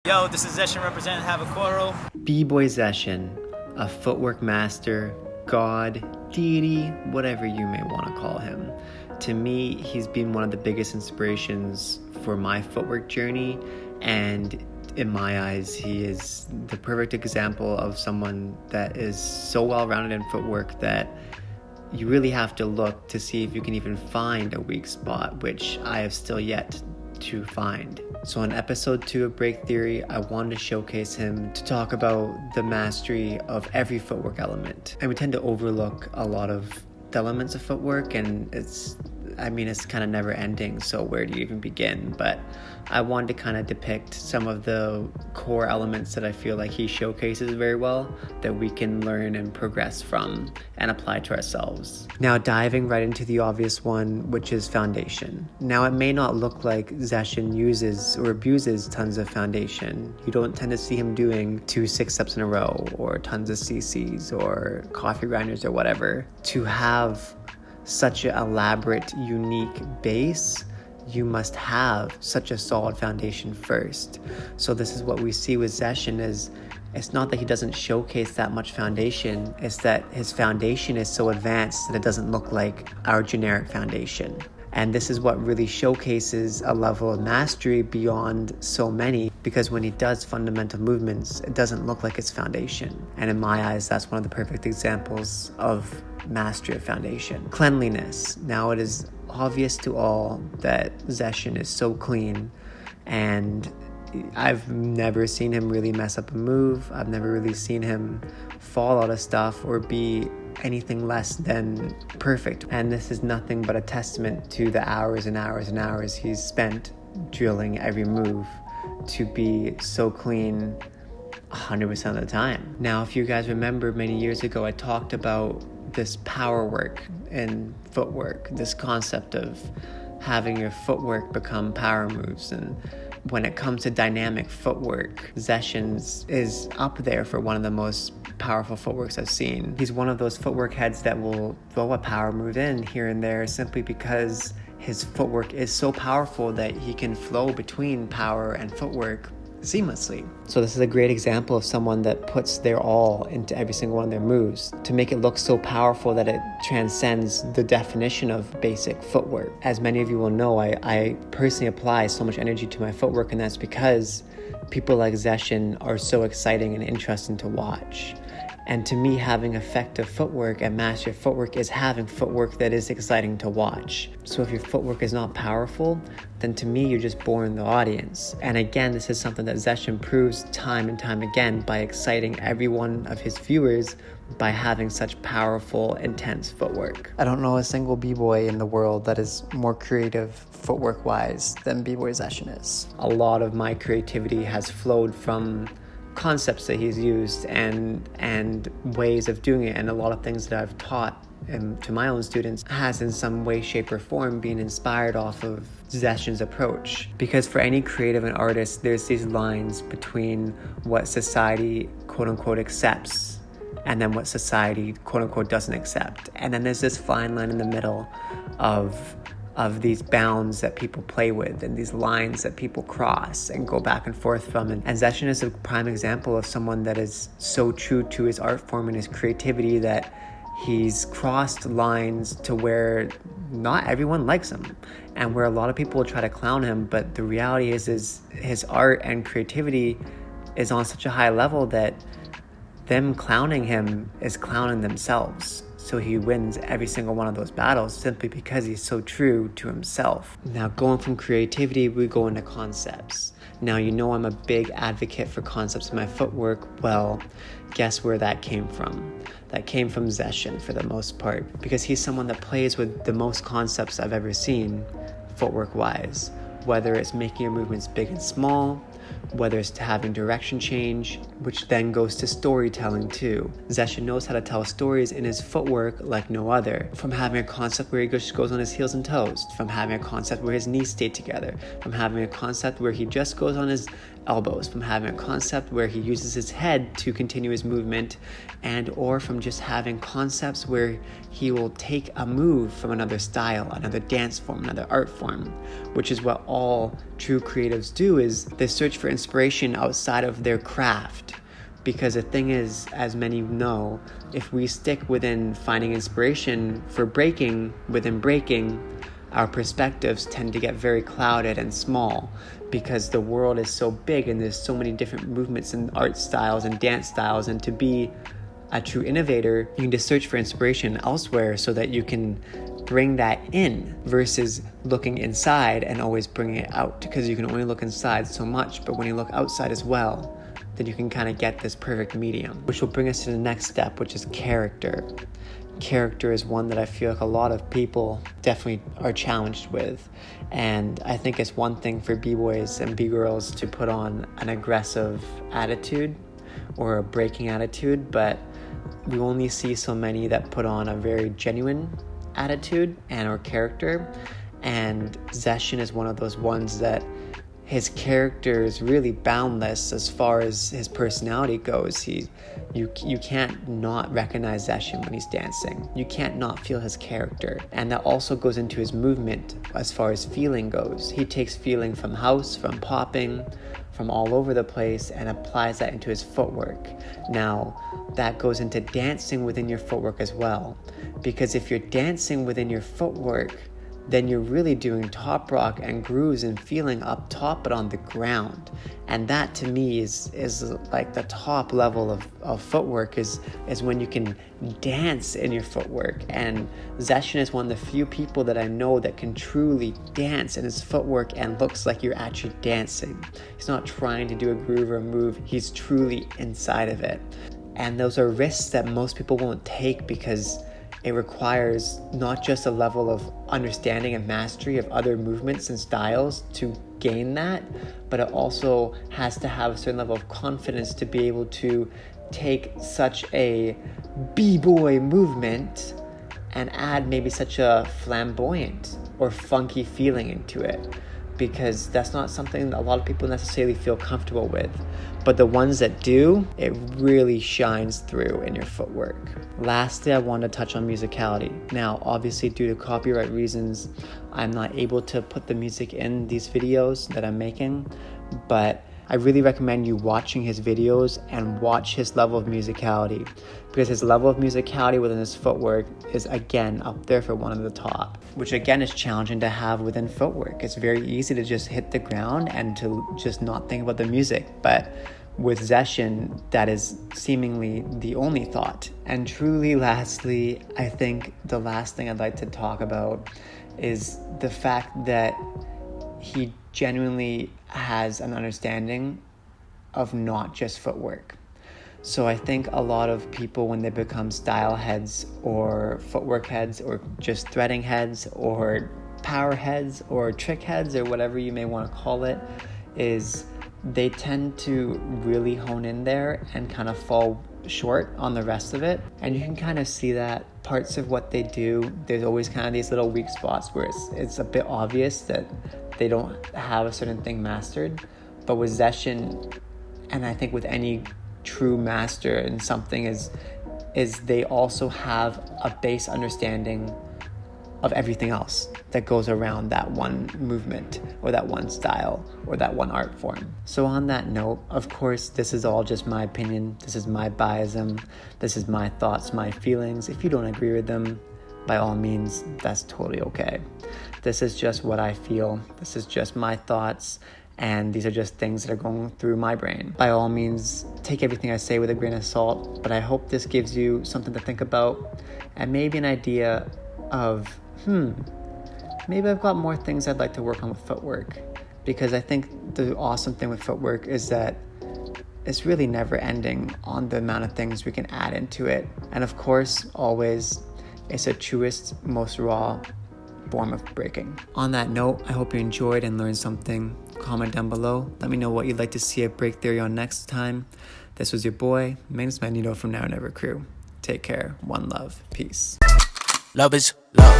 Yo, this is Zeshen representing Havakoro. Bboy Zeshen, a footwork master, god, deity, whatever you may want to call him. To me, he's been one of the biggest inspirations for my footwork journey, and in my eyes, he is the perfect example of someone that is so well-rounded in footwork that you really have to look to see if you can even find a weak spot, which I have still yet to find. So in episode 2 of Break Theory, I wanted to showcase him to talk about the mastery of every footwork element. And we tend to overlook a lot of the elements of footwork, and it's kind of never ending, so where do you even begin? But I wanted to kind of depict some of the core elements that I feel like he showcases very well that we can learn and progress from and apply to ourselves. Now diving right into the obvious one, which is foundation. Now it may not look like Zeshen uses or abuses tons of foundation. You don't tend to see him doing 2 6-steps in a row or tons of CCs or coffee grinders or whatever. To have such an elaborate, unique base, you must have such a solid foundation first. So this is what we see with Zeshen is, it's not that he doesn't showcase that much foundation, it's that his foundation is so advanced that it doesn't look like our generic foundation. And this is what really showcases a level of mastery beyond so many, because when he does fundamental movements, it doesn't look like it's foundation. And in my eyes, that's one of the perfect examples of mastery of foundation. Cleanliness. Now it is obvious to all that Zeshen is so clean, and I've never seen him really mess up a move. I've never really seen him fall out of stuff or be anything less than perfect. And this is nothing but a testament to the hours and hours and hours he's spent drilling every move to be so clean 100% of the time. Now, if you guys remember, many years ago I talked about this power work in footwork, this concept of having your footwork become power moves. And when it comes to dynamic footwork, Zeshen's is up there for one of the most powerful footworks I've seen. He's one of those footwork heads that will throw a power move in here and there simply because his footwork is so powerful that he can flow between power and footwork seamlessly. So this is a great example of someone that puts their all into every single one of their moves to make it look so powerful that it transcends the definition of basic footwork. As many of you will know, I personally apply so much energy to my footwork, and that's because people like Zeshen are so exciting and interesting to watch. And to me, having effective footwork and mastery of footwork is having footwork that is exciting to watch. So if your footwork is not powerful, then to me, you're just boring the audience. And again, this is something that Zeshen proves time and time again by exciting every one of his viewers by having such powerful, intense footwork. I don't know a single b-boy in the world that is more creative footwork-wise than Bboy Zeshen is. A lot of my creativity has flowed from concepts that he's used and ways of doing it, and a lot of things that I've taught to my own students has in some way, shape, or form been inspired off of Zeshen's approach. Because for any creative and artist, there's these lines between what society quote-unquote accepts and then what society quote-unquote doesn't accept. And then there's this fine line in the middle of these bounds that people play with and these lines that people cross and go back and forth from. And Zeshen is a prime example of someone that is so true to his art form and his creativity that he's crossed lines to where not everyone likes him and where a lot of people will try to clown him. But the reality is his art and creativity is on such a high level that them clowning him is clowning themselves. So he wins every single one of those battles simply because he's so true to himself. Now, going from creativity, we go into concepts. Now, you know I'm a big advocate for concepts in my footwork. Well, guess where that came from? That came from Zeshen for the most part, because he's someone that plays with the most concepts I've ever seen footwork-wise. Whether it's making your movements big and small, whether it's having direction change, which then goes to storytelling too. Zeshen knows how to tell stories in his footwork like no other. From having a concept where he just goes on his heels and toes, from having a concept where his knees stay together, from having a concept where he just goes on his elbows, from having a concept where he uses his head to continue his movement, and or from just having concepts where he will take a move from another style, another dance form, another art form, which is what all true creatives do is they search for inspiration outside of their craft. Because the thing is, as many know, if we stick within finding inspiration for breaking, within breaking, our perspectives tend to get very clouded and small because the world is so big and there's so many different movements and art styles and dance styles. And to be a true innovator, you need to search for inspiration elsewhere so that you can bring that in versus looking inside and always bringing it out, because you can only look inside so much, but when you look outside as well, then you can kind of get this perfect medium, which will bring us to the next step, which is character. Character is one that I feel like a lot of people definitely are challenged with. And I think it's one thing for B-boys and B-girls to put on an aggressive attitude or a breaking attitude, but we only see so many that put on a very genuine attitude and or character. And Zeshen is one of those ones that his character is really boundless as far as his personality goes. You can't not recognize Zeshen when he's dancing. You can't not feel his character. And that also goes into his movement as far as feeling goes. He takes feeling from house, from popping, from all over the place, and applies that into his footwork. Now, that goes into dancing within your footwork as well. Because if you're dancing within your footwork, then you're really doing top rock and grooves and feeling up top but on the ground. And that to me is like the top level of footwork is when you can dance in your footwork. And Zeshen is one of the few people that I know that can truly dance in his footwork and looks like you're actually dancing. He's not trying to do a groove or a move, he's truly inside of it. And those are risks that most people won't take because it requires not just a level of understanding and mastery of other movements and styles to gain that, but it also has to have a certain level of confidence to be able to take such a b-boy movement and add maybe such a flamboyant or funky feeling into it, because that's not something that a lot of people necessarily feel comfortable with. But the ones that do, it really shines through in your footwork. Lastly, I want to touch on musicality. Now, obviously, due to copyright reasons, I'm not able to put the music in these videos that I'm making, but I really recommend you watching his videos and watch his level of musicality, because his level of musicality within his footwork is, again, up there for one of the top, which again is challenging to have within footwork. It's very easy to just hit the ground and to just not think about the music, but with Zeshen, that is seemingly the only thought. And truly, lastly, I think the last thing I'd like to talk about is the fact that he genuinely has an understanding of not just footwork. So I think a lot of people, when they become style heads or footwork heads or just threading heads or power heads or trick heads or whatever you may want to call it, is they tend to really hone in there and kind of fall short on the rest of it. And you can kind of see that parts of what they do, there's always kind of these little weak spots where it's a bit obvious that they don't have a certain thing mastered. But with Zeshen, and I think with any true master in something, is they also have a base understanding of everything else that goes around that one movement or that one style or that one art form. So on that note, of course, this is all just my opinion. This is my biasm. This is my thoughts, my feelings. If you don't agree with them, by all means, that's totally okay. This is just what I feel. This is just my thoughts. And these are just things that are going through my brain. By all means, take everything I say with a grain of salt, but I hope this gives you something to think about and maybe an idea of, maybe I've got more things I'd like to work on with footwork. Because I think the awesome thing with footwork is that it's really never ending on the amount of things we can add into it. And of course, always, it's a truest, most raw form of breaking. On that note, I hope you enjoyed and learned something. Comment down below. Let me know what you'd like to see a break theory on next time. This was your boy, Magnus.Magneto from Now Never Crew. Take care. One love. Peace. Love is love.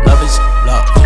Love is love.